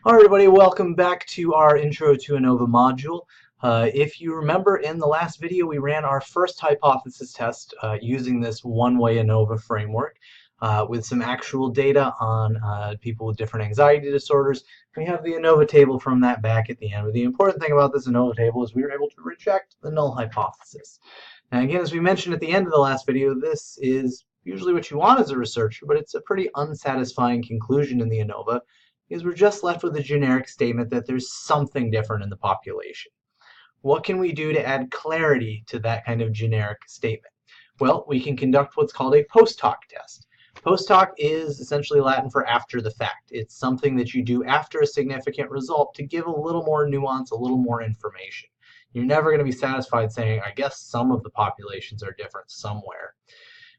All right, everybody, welcome back to our Intro to ANOVA module. If you remember, in the last video, we ran our first hypothesis test using this one-way ANOVA framework with some actual data on people with different anxiety disorders. We have the ANOVA table from that back at the end. But the important thing about this ANOVA table is we were able to reject the null hypothesis. Now, again, as we mentioned at the end of the last video, this is usually what you want as a researcher, but it's a pretty unsatisfying conclusion in the ANOVA, because we're just left with a generic statement that there's something different in the population. What can we do to add clarity to that kind of generic statement? Well, we can conduct what's called a post-hoc test. Post-hoc is essentially Latin for after the fact. It's something that you do after a significant result to give a little more nuance, a little more information. You're never going to be satisfied saying, I guess some of the populations are different somewhere.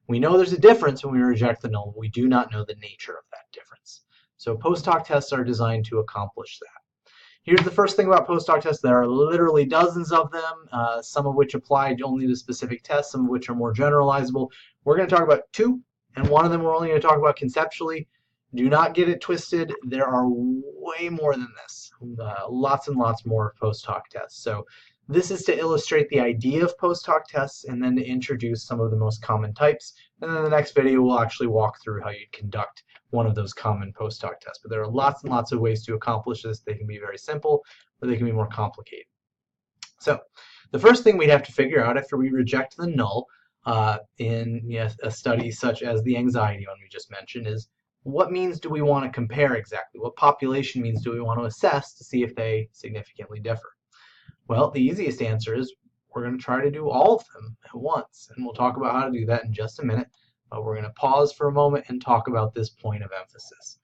We know there's a difference when we reject the null, but we do not know the nature of that difference. So post-hoc tests are designed to accomplish that. Here's the first thing about post-hoc tests. There are literally dozens of them, some of which apply only to specific tests, some of which are more generalizable. We're going to talk about two, and one of them we're only going to talk about conceptually. Do not get it twisted. There are way more than this, lots and lots more post-hoc tests. So this is to illustrate the idea of post-hoc tests and then to introduce some of the most common types. And then the next video we'll actually walk through how you'd conduct one of those common post-hoc tests. But there are lots and lots of ways to accomplish this. They can be very simple, or they can be more complicated. So the first thing we'd have to figure out after we reject the null in a study such as the anxiety one we just mentioned is, what means do we want to compare exactly? What population means do we want to assess to see if they significantly differ? Well, the easiest answer is we're going to try to do all of them at once, and we'll talk about how to do that in just a minute. But we're going to pause for a moment and talk about this point of emphasis.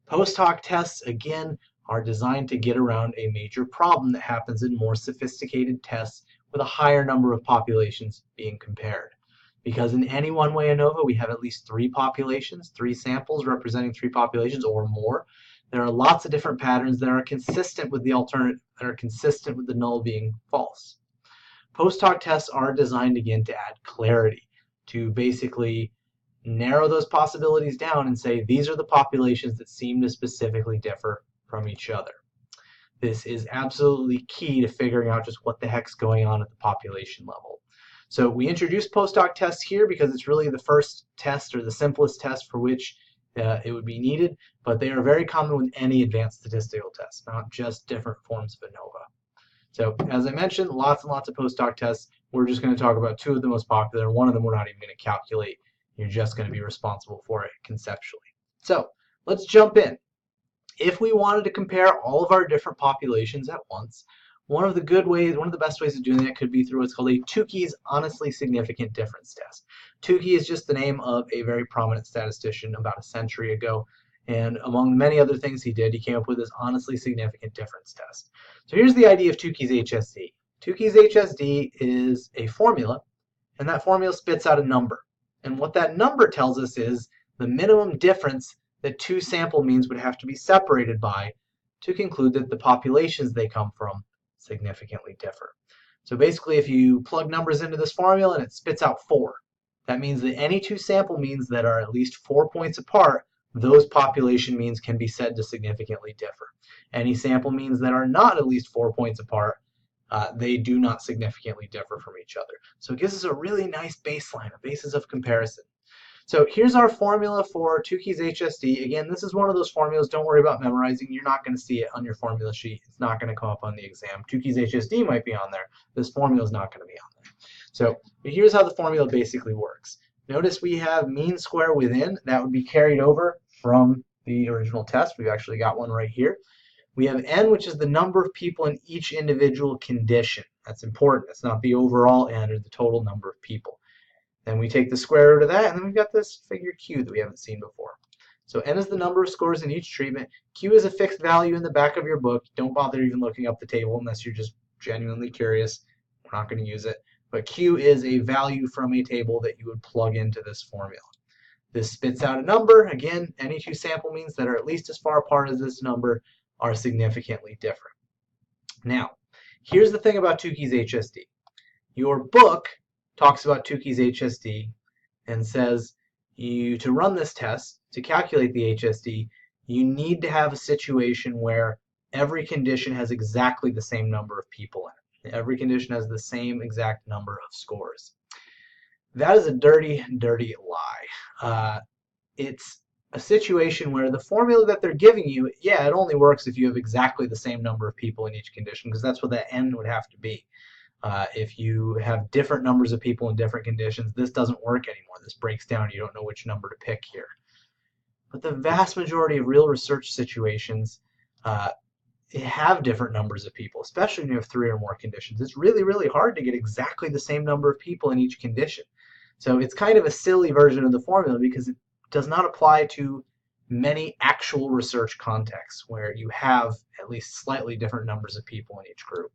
Post-hoc tests, again, are designed to get around a major problem that happens in more sophisticated tests with a higher number of populations being compared. Because in any one-way ANOVA, we have at least three populations, three samples representing three populations or more. There are lots of different patterns that are consistent with the alternate, that are consistent with the null being false. Post-hoc tests are designed, again, to add clarity, to basically narrow those possibilities down and say these are the populations that seem to specifically differ from each other. This is absolutely key to figuring out just what the heck's going on at the population level. So we introduced post-hoc tests here because it's really the first test or the simplest test for which it would be needed, but they are very common with any advanced statistical test, not just different forms of ANOVA. So as I mentioned, lots and lots of post-hoc tests. We're just going to talk about two of the most popular. One of them we're not even going to calculate. You're just going to be responsible for it conceptually. So let's jump in. If we wanted to compare all of our different populations at once, one of the best ways of doing that could be through what's called a Tukey's honestly significant difference test. Tukey is just the name of a very prominent statistician about a century ago. And among many other things he did, he came up with this honestly significant difference test. So here's the idea of Tukey's HSD. Tukey's HSD is a formula, and that formula spits out a number. And what that number tells us is the minimum difference that two sample means would have to be separated by to conclude that the populations they come from significantly differ. So basically, if you plug numbers into this formula and it spits out 4, that means that any two sample means that are at least 4 points apart, those population means can be said to significantly differ. Any sample means that are not at least 4 points apart, they do not significantly differ from each other. So it gives us a really nice baseline, a basis of comparison. So here's our formula for Tukey's HSD. Again, this is one of those formulas. Don't worry about memorizing. You're not going to see it on your formula sheet. It's not going to come up on the exam. Tukey's HSD might be on there. This formula is not going to be on there. So here's how the formula basically works. Notice we have mean square within. That would be carried over from the original test. We've actually got one right here. We have n, which is the number of people in each individual condition. That's important. It's not the overall n or the total number of people. Then we take the square root of that, and then we've got this figure q that we haven't seen before. So n is the number of scores in each treatment. Q is a fixed value in the back of your book. Don't bother even looking up the table unless you're just genuinely curious. We're not going to use it. But Q is a value from a table that you would plug into this formula. This spits out a number. Again, any two sample means that are at least as far apart as this number are significantly different. Now, here's the thing about Tukey's HSD. Your book talks about Tukey's HSD and says to run this test, to calculate the HSD, You need to have a situation where every condition has exactly the same number of people in it. Every condition has the same exact number of scores. That is a dirty, dirty lie. It's a situation where the formula that they're giving you, yeah, it only works if you have exactly the same number of people in each condition, because that's what that n would have to be. If you have different numbers of people in different conditions, this doesn't work anymore. This breaks down. You don't know which number to pick here. But the vast majority of real research situations have different numbers of people, especially when you have 3 or more conditions. It's really, really hard to get exactly the same number of people in each condition. So it's kind of a silly version of the formula because it does not apply to many actual research contexts where you have at least slightly different numbers of people in each group.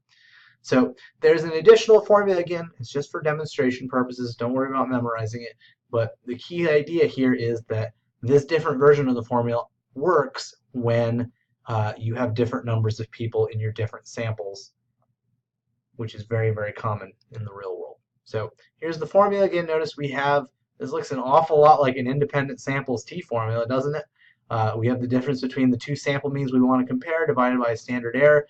So there's an additional formula. Again, it's just for demonstration purposes. Don't worry about memorizing it. But the key idea here is that this different version of the formula works when you have different numbers of people in your different samples, which is very, very common in the real world. So here's the formula again. Notice we have, this looks an awful lot like an independent samples t formula, doesn't it? We have the difference between the two sample means we want to compare divided by a standard error.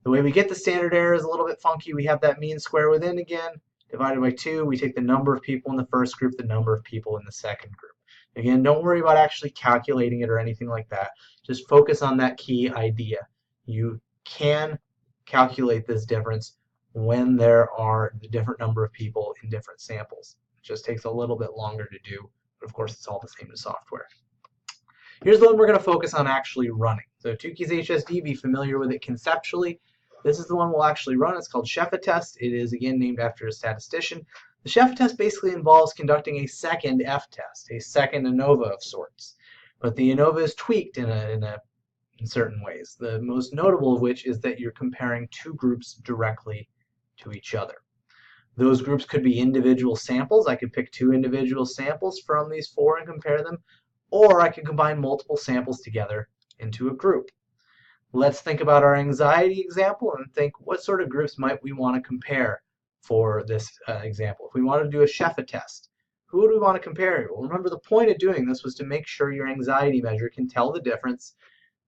The way we get the standard error is a little bit funky. We have that mean square within again, divided by 2. We take the number of people in the first group, the number of people in the second group. Again, don't worry about actually calculating it or anything like that. Just focus on that key idea. You can calculate this difference when there are the different number of people in different samples. It just takes a little bit longer to do, but of course it's all the same as software. Here's the one we're going to focus on actually running. So Tukey's HSD, be familiar with it conceptually. This is the one we'll actually run. It's called Sheffa test. It is, again, named after a statistician. The Sheffa test basically involves conducting a second F test, a second ANOVA of sorts. But the ANOVA is tweaked in certain ways, the most notable of which is that you're comparing 2 groups directly to each other. Those groups could be individual samples. I could pick 2 individual samples from these 4 and compare them, or I could combine multiple samples together into a group. Let's think about our anxiety example and think what sort of groups might we want to compare for this example. If we wanted to do a Sheffa test, who would we want to compare? Well, remember the point of doing this was to make sure your anxiety measure can tell the difference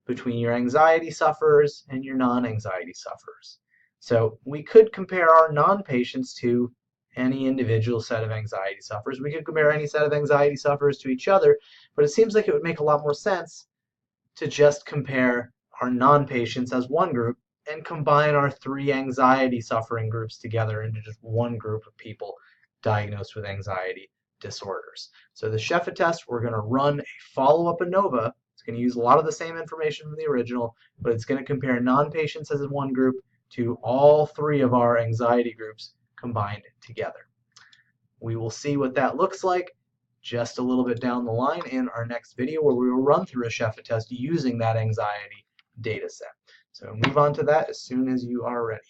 between your anxiety sufferers and your non-anxiety sufferers. So we could compare our non-patients to any individual set of anxiety sufferers. We could compare any set of anxiety sufferers to each other, but it seems like it would make a lot more sense to just compare our non-patients as one group and combine our 3 anxiety suffering groups together into just one group of people diagnosed with anxiety disorders. So the Sheffa test, we're going to run a follow-up ANOVA. It's going to use a lot of the same information from the original, but it's going to compare non-patients as one group to all 3 of our anxiety groups combined together. We will see what that looks like just a little bit down the line in our next video, where we will run through a Sheffa test using that anxiety data set. So move on to that as soon as you are ready.